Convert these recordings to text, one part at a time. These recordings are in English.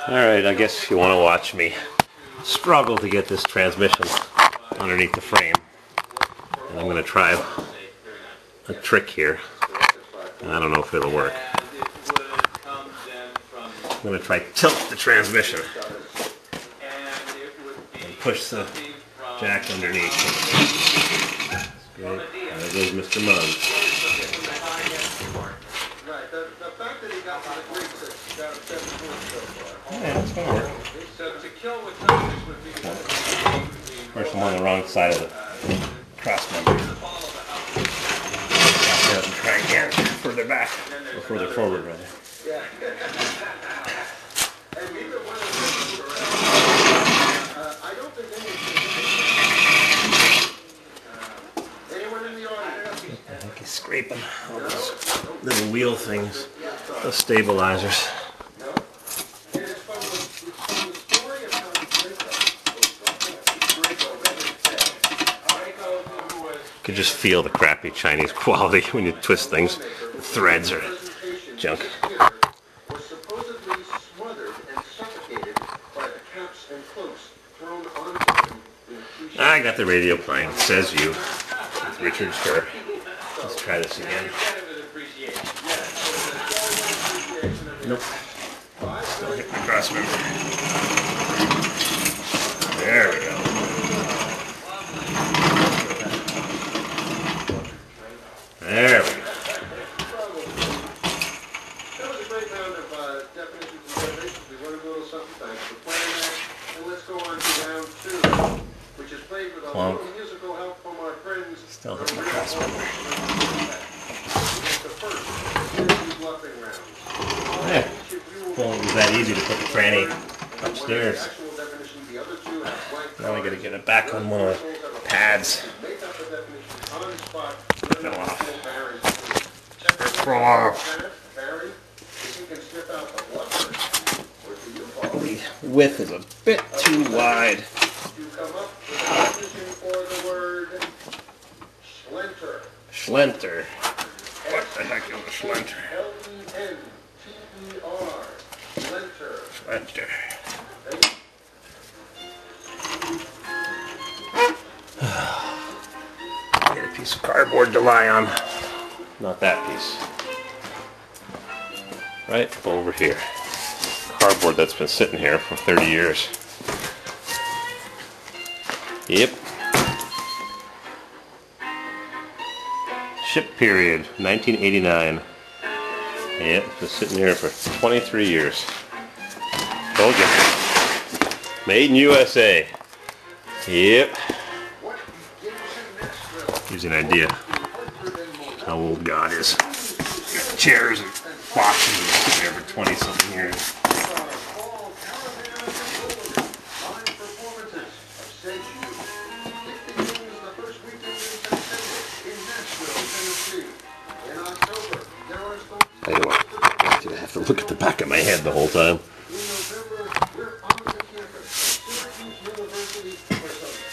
Alright, I guess you want to watch me struggle to get this transmission underneath the frame. And I'm going to try a trick here. I don't know if it'll work. I'm going to try tilt the transmission and push the jack underneath. Great. There goes Mr. Muggs. Yeah, that's going to work. Of course, I'm on the wrong side of the cross member. Back out and try again. Further back, or further forward, rather. I think he's scraping all those little wheel things, those stabilizers. You can just feel the crappy Chinese quality when you twist things. The threads are junk. I got the radio playing. It says you. With Richard Sure. Let's try this again. Nope. Still hit the cross member. There we go. There we go. That was a great round of definitions and derivations. We learned a little something. Thanks for playing that. And let's go on to round 2, which is played with a little musical help from our friends. Still hitting the cross member. The first bluffing round. Yeah. Well, it was that easy to put the tranny upstairs. Now I gotta get it back on one of the pads. Fell off. The width is a bit too wide. Schlenter. What the heck is a schlenter? Schlenter. Get a piece of cardboard to lie on. Not that piece. Right over here. Cardboard that's been sitting here for 30 years. Yep. Ship period, 1989. Yep, been sitting here for 23 years. Told you. Made in USA. Yep. Gives you an idea how old God is. Got chairs and boxes sitting there for 20-something years. Tell you what, I have to look at the back of my head the whole time.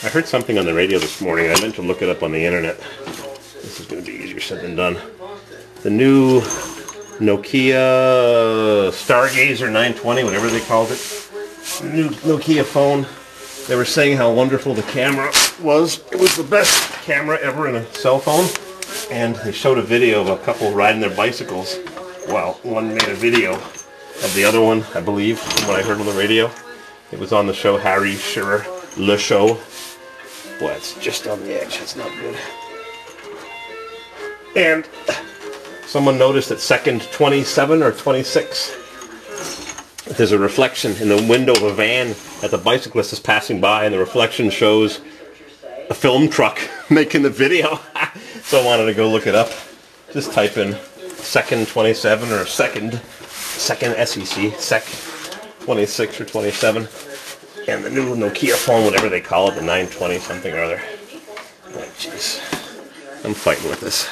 I heard something on the radio this morning. I meant to look it up on the internet. This is going to be easier said than done. The new Nokia Stargazer 920, whatever they called it. The new Nokia phone. They were saying how wonderful the camera was. It was the best camera ever in a cell phone. And they showed a video of a couple riding their bicycles. Well, one made a video of the other one, I believe, from what I heard on the radio. It was on the show Harry Shearer, Le Show. Boy, it's just on the edge. It's not good. And someone noticed at second 27 or 26, there's a reflection in the window of a van that the bicyclist is passing by, and the reflection shows a film truck making the video. So I wanted to go look it up. Just type in second 27 or second SEC, sec 26 or 27. And the new Nokia phone, whatever they call it, the 920 something or other. Oh, jeez. I'm fighting with this.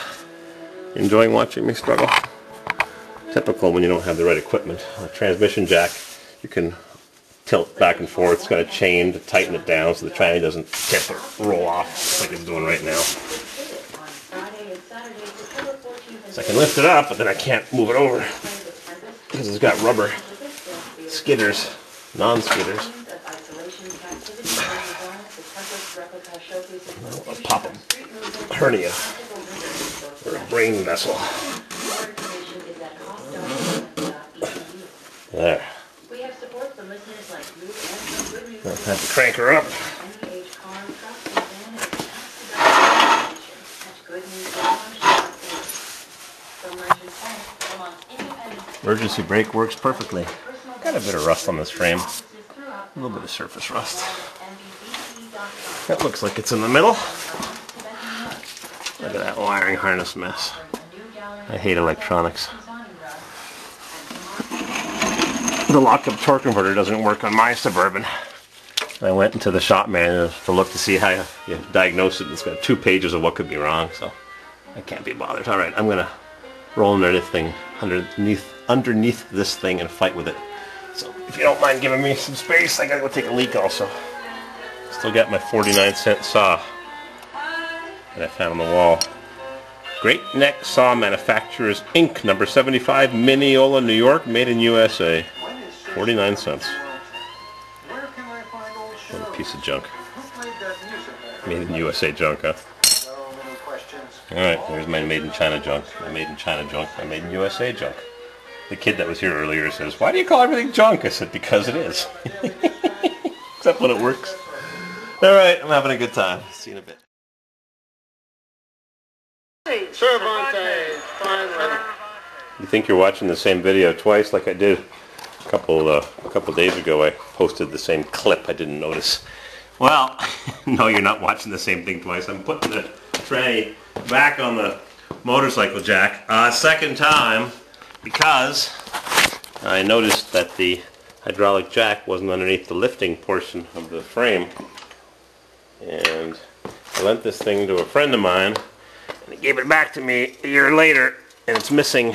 Enjoying watching me struggle? Typical when you don't have the right equipment. A transmission jack, you can tilt back and forth. It's got a chain to tighten it down so the tranny doesn't tip or roll off like it's doing right now. So I can lift it up, but then I can't move it over because it's got rubber skidders non-scooters. A pop a hernia or a brain vessel. There. I'll have to crank her up. Emergency brake works perfectly. Got a bit of rust on this frame. A little bit of surface rust. That looks like it's in the middle. Look at that wiring harness mess. I hate electronics. The lock-up torque converter doesn't work on my Suburban. I went into the shop manual to look to see how you diagnose it. It's got 2 pages of what could be wrong, so I can't be bothered. Alright, I'm going to roll underneath this thing and fight with it. So if you don't mind giving me some space, I gotta go take a leak also. Still got my 49-cent saw that I found on the wall. Great Neck Saw Manufacturers Inc. number 75, Mineola, New York, made in USA. 49 cents. What a piece of junk. Made in USA junk, huh? Alright, there's my made in China junk. My made in China junk. My made in USA junk. The kid that was here earlier says, "Why do you call everything junk?" I said, "Because it is." Except when it works. Alright, I'm having a good time. See you in a bit. You think you're watching the same video twice like I did a couple days ago. I posted the same clip. I didn't notice. Well, no, you're not watching the same thing twice. I'm putting the tranny back on the motorcycle jack a second time because I noticed that the hydraulic jack wasn't underneath the lifting portion of the frame, and I lent this thing to a friend of mine and he gave it back to me a year later, and it's missing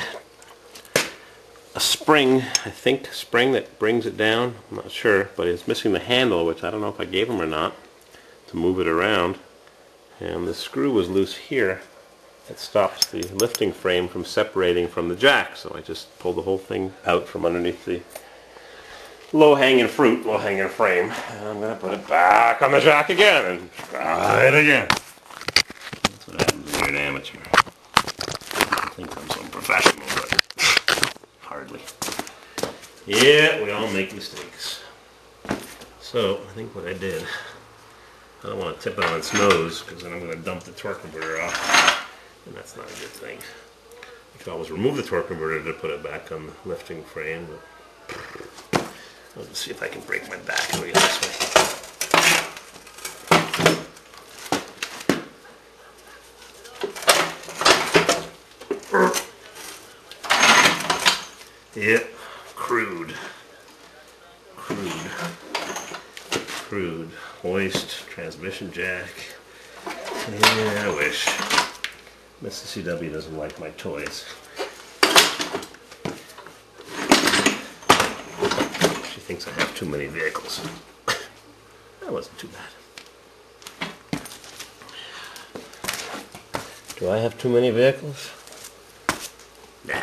a spring, I think spring that brings it down. I'm not sure, but it's missing the handle, which I don't know if I gave him or not, to move it around. And the screw was loose here. It stops the lifting frame from separating from the jack, so I just pulled the whole thing out from underneath the low-hanging frame, and I'm going to put it back on the jack again and try it again. That's what happens when you're an amateur. I think I'm some professional, but hardly. Yeah, we all make mistakes. So I think what I did, I don't want to tip it on its nose because then I'm going to dump the torque converter off, and that's not a good thing. You can always remove the torque converter to put it back on the lifting frame, but I'll just see if I can break my back going this way. Yep, crude. Hoist, transmission jack. Yeah, I wish. Mrs. CW doesn't like my toys. She thinks I have too many vehicles. That wasn't too bad. Do I have too many vehicles? Nah.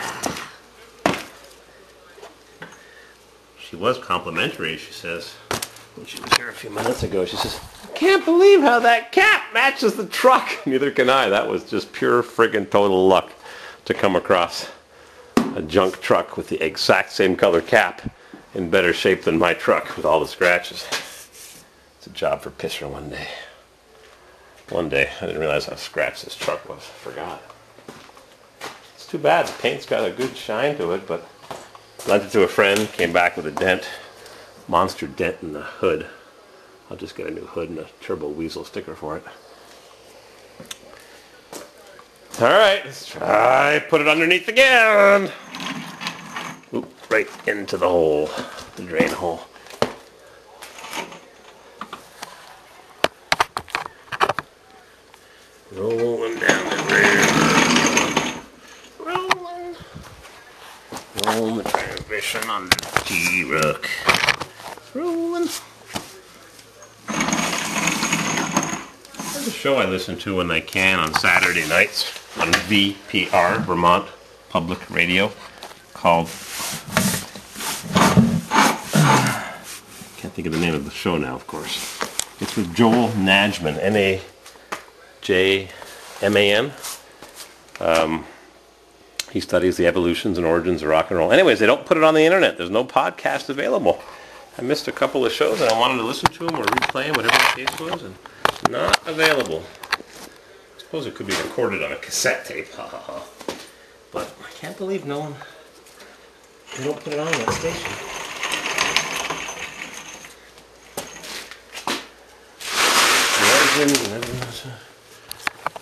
She was complimentary, she says. When she was here a few minutes ago, she says, "I can't believe how that cap matches the truck." Neither can I. That was just pure friggin' total luck to come across a junk truck with the exact same color cap in better shape than my truck with all the scratches. It's a job for Pisser one day. One day, I didn't realize how scratched this truck was. Forgot. It's too bad. The paint's got a good shine to it, but lent it to a friend, came back with a dent. Monster dent in the hood. I'll just get a new hood and a Turbo Weasel sticker for it. Alright, let's try put it underneath again. Oop, right into the hole, the drain hole. Rolling down the drain. Rolling the transmission under the T-Rock. Rolling. There's a show I listen to when I can on Saturday nights on VPR, Vermont Public Radio, called Can't think of the name of the show now, of course. It's with Joel Najman, N-A-J-M-A-N. He studies the evolutions and origins of rock and roll. Anyways, they don't put it on the internet. There's no podcast available. I missed a couple of shows and I wanted to listen to them or replay them, whatever the case was, and not available. I suppose it could be recorded on a cassette tape, but I can't believe they don't put it on that station.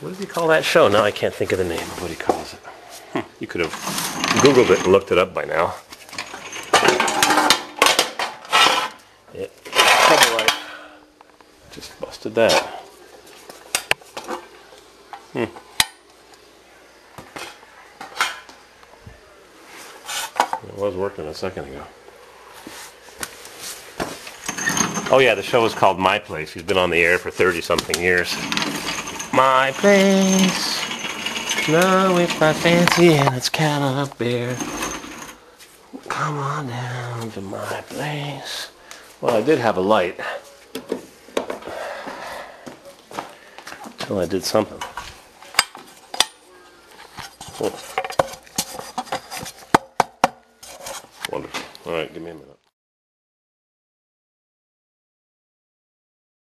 What does he call that show? Now I can't think of the name of what he calls it. You could have Googled it and looked it up by now. Yeah, trouble light. Just busted that. It was working a second ago. Oh yeah, the show is called My Place. He's been on the air for 30-something years. My place. No, it's not fancy and it's kind of bare. Come on down to my place. Well, I did have a light. Until I did something. Oh. Wonderful. Alright, give me a minute.